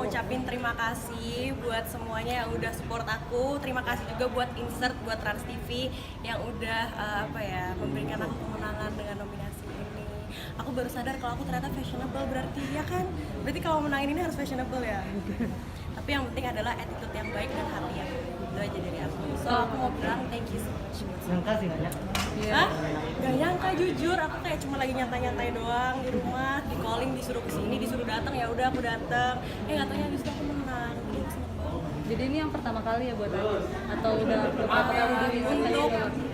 mau ucapin terima kasih buat semuanya yang udah support aku. Terima kasih juga buat Insert, buat Trans TV yang udah memberikan aku kemenangan dengan nominasi ini. Aku baru sadar kalau aku ternyata fashionable, berarti ya kan? Berarti kalau menangin ini harus fashionable ya. Tapi yang penting adalah attitude yang baik dan hati yang baik. Itu aja dari aku. So aku mau bilang thank you so much. Nyangka sih nanya. Hah? Gak nyangka jujur, aku kayak cuma lagi nyantai-nyantai doang di rumah, di calling, disuruh kesini, disuruh datang, ya udah aku datang. Nggak taunya habis itu aku menang, jadi aku seneng banget. Jadi ini yang pertama kali ya buat aku? Atau udah beberapa kali di Untuk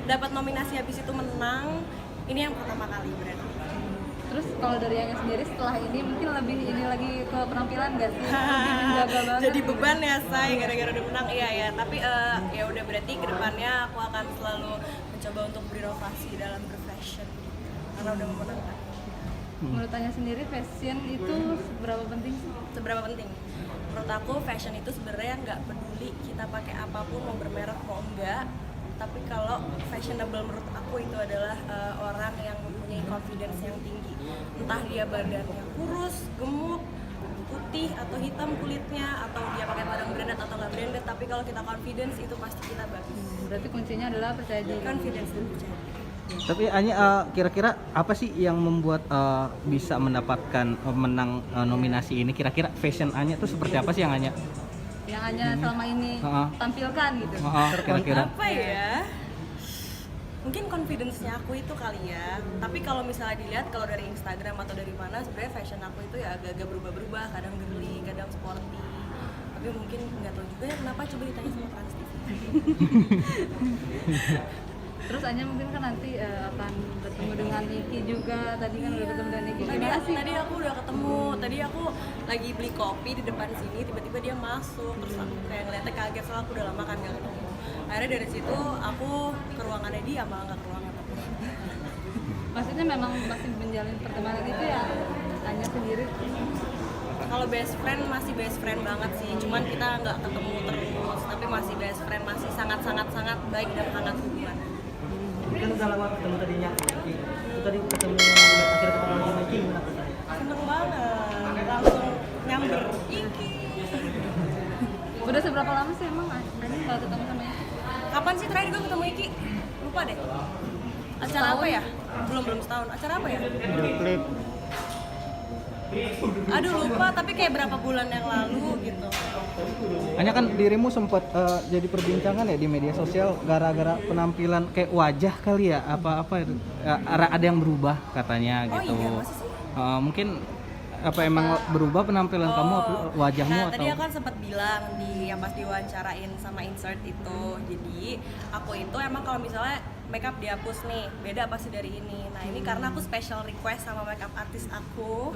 dapat nominasi habis itu menang, ini yang pertama kali berarti. Terus kalau dari Anya sendiri setelah ini mungkin lebih ini lagi ke penampilan gak sih? Lebih menjaga banget. Jadi beban ya say, gara-gara udah menang, iya ya. Tapi ya udah berarti kedepannya aku akan selalu mencoba untuk berinovasi dalam berfashion gitu. Karena udah memenangkan. Menurut Anya sendiri fashion itu seberapa penting sih? Seberapa penting? Menurut aku fashion itu sebenarnya nggak peduli kita pakai apapun, mau bermerek mau enggak. Tapi kalau fashionable menurut aku itu adalah orang yang mempunyai confidence yang tinggi. Entah dia badannya kurus, gemuk, putih atau hitam kulitnya, atau dia pakai barang branded atau nggak branded, tapi kalau kita confidence itu pasti kita bagus. Berarti kuncinya adalah percaya diri. Confidence dan percaya diri. Tapi Anya kira-kira apa sih yang membuat bisa mendapatkan menang nominasi ini? Kira-kira fashion Anya tuh seperti apa sih yang Anya? Yang Anya selama ini tampilkan gitu. Kira-kira. Apa ya? Mungkin confidence-nya aku itu kali ya. Tapi kalau misalnya dilihat kalau dari Instagram atau dari mana, sebenarnya fashion aku itu ya agak-agak berubah-berubah, kadang girly, kadang sporty. Tapi mungkin nggak tahu juga ya kenapa, coba ditanya sama Trans TV. Terus Anya mungkin kan nanti akan bertemu dengan Niki juga. Tadi kan udah ketemu dengan Niki. Tadi aku udah ketemu. Tadi aku lagi beli kopi di depan sini, tiba-tiba dia masuk. Terus aku kayak ngeliatnya kaget, soalnya aku udah lama kan gak ketemu. Akhirnya dari situ aku ke ruangannya dia, malah gak ke ruangan aku. Maksudnya memang masih menjalin pertemanan itu ya Anya sendiri? Kalau best friend masih best friend banget sih, cuman kita nggak ketemu terus, tapi masih best friend, masih sangat baik dan hangat hubungan. Kan udah lama ketemu tadinya. Itu tadi ketemu akhirnya ketemu lagi sama Iki, gimana rasanya? Seneng banget, langsung nyamber. Iki. Udah seberapa lama sih emang Anya kalau ketemu sama Iki? Kapan sih terakhir gue ketemu Iki? Lupa deh. Acara apa ya? Belum setahun. Acara apa ya? Video klip. Aduh lupa, tapi kayak berapa bulan yang lalu gitu. Hanya kan dirimu sempat jadi perbincangan ya di media sosial gara-gara penampilan kayak wajah kali ya, apa ada yang berubah katanya gitu. Oh iya, masa sih? Mungkin apa emang berubah penampilan kamu wajahmu Nah, atau? tadi aku kan sempat bilang di yang pas diwawancarain sama Insert itu. Jadi aku itu emang kalau misalnya makeup dihapus nih, beda pasti dari ini. Nah ini karena aku special request sama makeup artist aku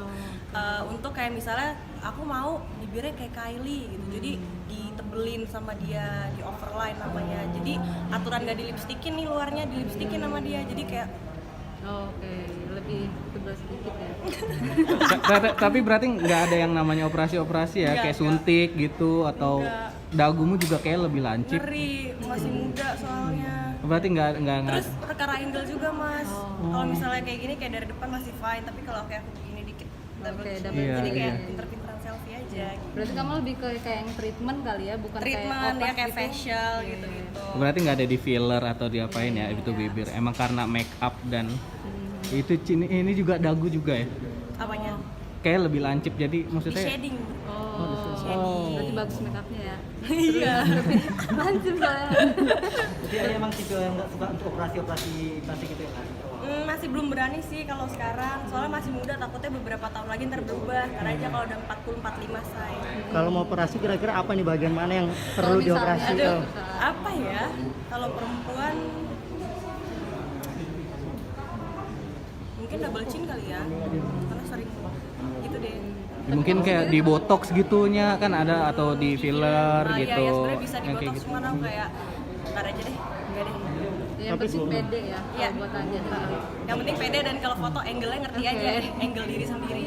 untuk kayak misalnya aku mau bibirnya kayak Kylie gitu, jadi ditebelin sama dia, di overline namanya. Jadi aturan gak di lipstikin nih luarnya, di lipstikin sama dia, jadi kayak Oke, lebih tebal sedikit ya. Tapi berarti nggak ada yang namanya operasi-operasi ya, kayak suntik gitu atau dagumu juga kayak lebih lancip. ngeri, masih muda soalnya. Berarti nggak. Terus perkara angle juga mas. Kalau misalnya kayak gini kayak dari depan masih fine, tapi kalau kayak aku begini dikit double chin. double chin. Jadi Iya, kayak iya. pinter-pinteran selfie aja gitu. Berarti kamu lebih ke kayak yang treatment kali ya, bukan Treatment ya kayak kayak opas facial gitu-gitu. Berarti nggak ada di filler atau diapain ya itu bibir. Emang karena make up dan itu ini juga dagu juga ya. Apanya? Kayak lebih lancip jadi Di maksudnya. shading. Oh, berarti bagus makeupnya ya. Iya. Lancip soalnya. Jadi Anya emang tipe yang nggak suka untuk operasi plastik gitu ya kan? Masih belum berani sih kalau sekarang. Soalnya masih muda, takutnya beberapa tahun lagi ntar berubah. Karena aja kalau udah 40-45 say. Kalau mau operasi kira-kira apa nih bagian mana yang perlu misalnya dioperasi? ada- Apa ya? Kalau perempuan mungkin double chin kali ya. Karena sering gitu deh. Mungkin kayak di botox gitunya kan ada atau di filler Iya, gitu. ya sebenarnya bisa Yang dibotox, kayak gitu. cuman aku kayak ntar aja deh. Enggak deh. Yang Tapi penting pede ya, Iya. kalau buat Anya sendiri. Yang penting pede, dan kalau foto angle-nya ngerti aja, angle diri sendiri.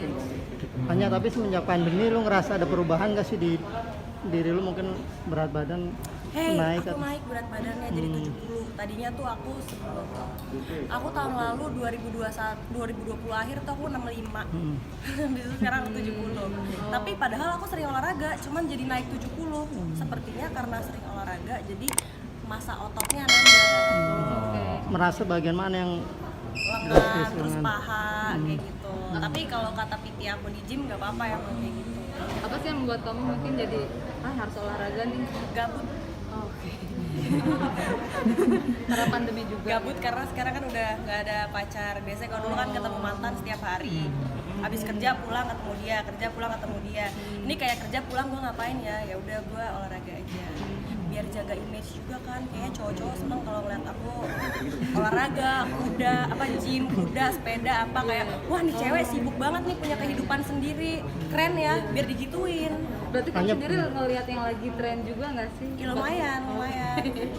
Hanya tapi semenjak pandemi lu ngerasa ada perubahan gak sih di diri lu, mungkin berat badan? naik aku naik berat badannya jadi 70. Tadinya tuh aku sebelum aku tahun lalu 2020 akhir tuh aku 65. Habis itu sekarang aku 70. Tapi padahal aku sering olahraga, cuman jadi naik 70. Sepertinya karena sering olahraga jadi masa ototnya nambah. Oke. merasa bagian mana yang Lengan, terus paha kayak gitu. Tapi kalau kata PT aku di gym nggak apa-apa ya kayak gitu. Apa sih yang membuat kamu mungkin jadi harus olahraga nih? Gabut. Oke. Karena pandemi juga. Gabut karena sekarang kan udah nggak ada pacar. Biasanya kalau dulu kan ketemu mantan setiap hari. Habis kerja pulang ketemu dia, kerja pulang ketemu dia. Ini kayak kerja pulang gue ngapain ya? Ya udah gue olahraga aja. Biar jaga image juga kan. Kayaknya cowok-cowok seneng kalau ngeliat aku olahraga, kuda, apa gym, kuda, sepeda apa kayak wah nih cewek sibuk banget nih punya kehidupan sendiri. Keren ya, biar digituin. Berarti kamu sendiri ngelihat yang lagi tren juga nggak sih? Ya, lumayan.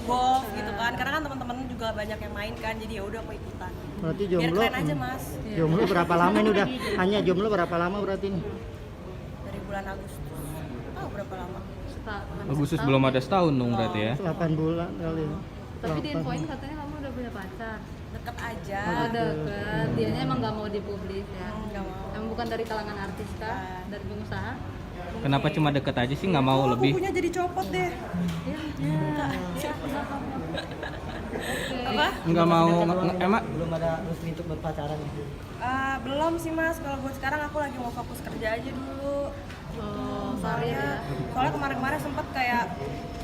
Golf gitu kan. Karena kan teman-teman juga banyak yang main kan. Jadi ya udah aku ikutan. berarti Biar jomblo keren aja, Mas. jomblo berapa lama ini udah hanya jomblo berapa lama berarti ini Dari bulan Agustus. Oh, berapa lama? Agustus belum ada setahun dong berarti ya. 8 bulan kali ya. Tapi di infoin katanya kamu udah punya pacar. Deket aja. Oh, deket. Dianya emang nggak mau dipublis ya. Nggak mau. Emang bukan dari kalangan artis kah? Dari pengusaha? Kenapa cuma deket aja sih, nggak mau lebih? Bukunya jadi copot deh. Iya. Apa? Nggak mau, emang belum ada resmi untuk berpacaran ya? Belum sih Mas. Kalau buat sekarang aku lagi mau fokus kerja aja dulu. Oh, sorry ya. Soalnya kemarin-kemarin sempet kayak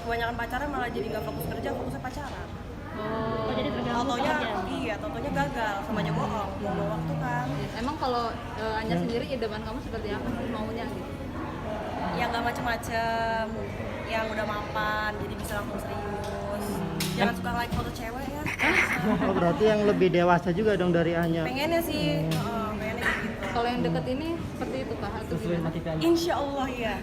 kebanyakan pacaran malah jadi nggak fokus kerja, fokusnya pacaran. Oh, jadi terganggu Taunya, aja. iya, taunya gagal, sama aja bohong, buang waktu kan. emang kalau Anya sendiri idaman kamu seperti apa sih maunya gitu? Yang nggak macem-macem, yang udah mapan, jadi bisa langsung serius. Jangan suka like foto cewek ya. Oh berarti yang lebih dewasa juga dong dari Anya. Pengennya sih, pengennya kayak gitu. Kalau yang deket ini seperti itu kah atau Sesuai gimana? sama tipe Anya. Insya Allah ya.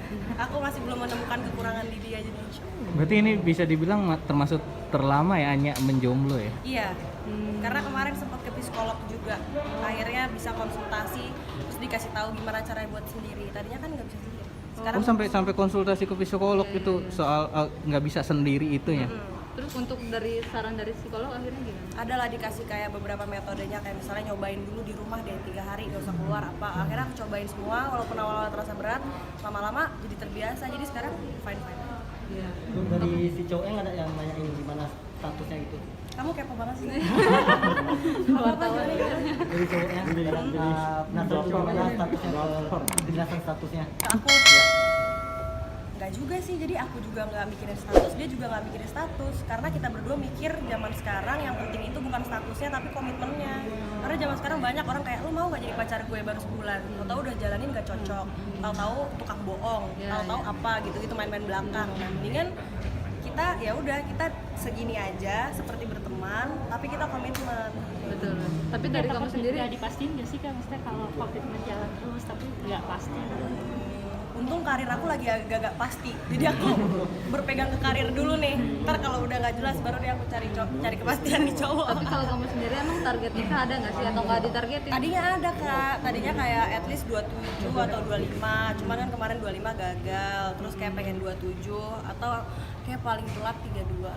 Aku masih belum menemukan kekurangan di dia jadi insya Allah. berarti ini bisa dibilang termasuk terlama ya Anya menjomblo ya. Iya. Karena kemarin sempat ke psikolog juga. Akhirnya bisa konsultasi, terus dikasih tahu gimana caranya buat sendiri. Tadinya kan nggak bisa sendiri. Sekarang Oh sampai konsultasi ke psikolog itu soal nggak bisa sendiri itunya. Terus untuk dari saran dari psikolog akhirnya gimana? adalah dikasih kayak beberapa metodenya, kayak misalnya nyobain dulu di rumah deh 3 hari gak usah keluar apa. Akhirnya aku cobain semua, walaupun awal-awal terasa berat, lama-lama jadi terbiasa. Jadi sekarang fine. Dari si cowoknya nggak ada yang nanyain gimana statusnya gitu. Kamu kepo banget sih. Wartawan ya. Dari cowoknya penasaran gimana statusnya, penjelasan statusnya. Ke aku nggak juga sih, jadi aku juga nggak mikirin status, dia juga nggak mikirin status, karena kita berdua mikir zaman sekarang yang penting itu bukan statusnya tapi komitmennya. Karena zaman sekarang banyak orang kayak, lu mau nggak jadi pacar gue baru sebulan, tahu udah jalanin nggak cocok, tahu tukang bohong, tahu apa gitu main-main belakang. Nah mendingan kita ya udah kita segini aja seperti berteman tapi kita komitmen. Betul. Tapi dari kamu sendiri nggak dipastiin nggak sih kan, maksudnya kalau komitmen jalan terus tapi nggak pasti. Untung karir aku lagi agak-agak pasti, jadi aku berpegang ke karir dulu nih. Ntar kalau udah nggak jelas baru deh aku cari kepastian di cowok. tapi kalau kamu sendiri emang target nikah ada nggak sih atau nggak ditargetin? Tadinya ada Kak, tadinya kayak at least 27 atau 25, cuman kan kemarin 25 gagal, terus kayak pengen 27 atau kayak paling telat 32.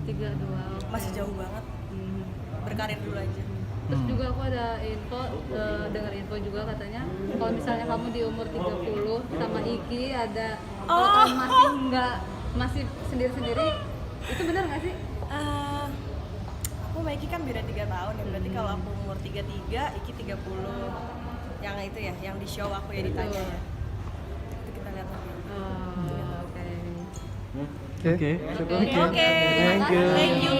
32. Masih jauh banget, berkarir dulu aja. Terus juga aku ada info, dengar info juga katanya kalau misalnya kamu di umur 30 sama Iki ada masih sendiri-sendiri, itu benar nggak sih? Aku sama Iki kan beda 3 tahun ya, berarti kalau aku umur 33, Iki 30. Yang itu ya, yang di show aku ya ditanya ya. Itu kita lihat nanti. Oke. Oke. Oke. Thank you. Thank you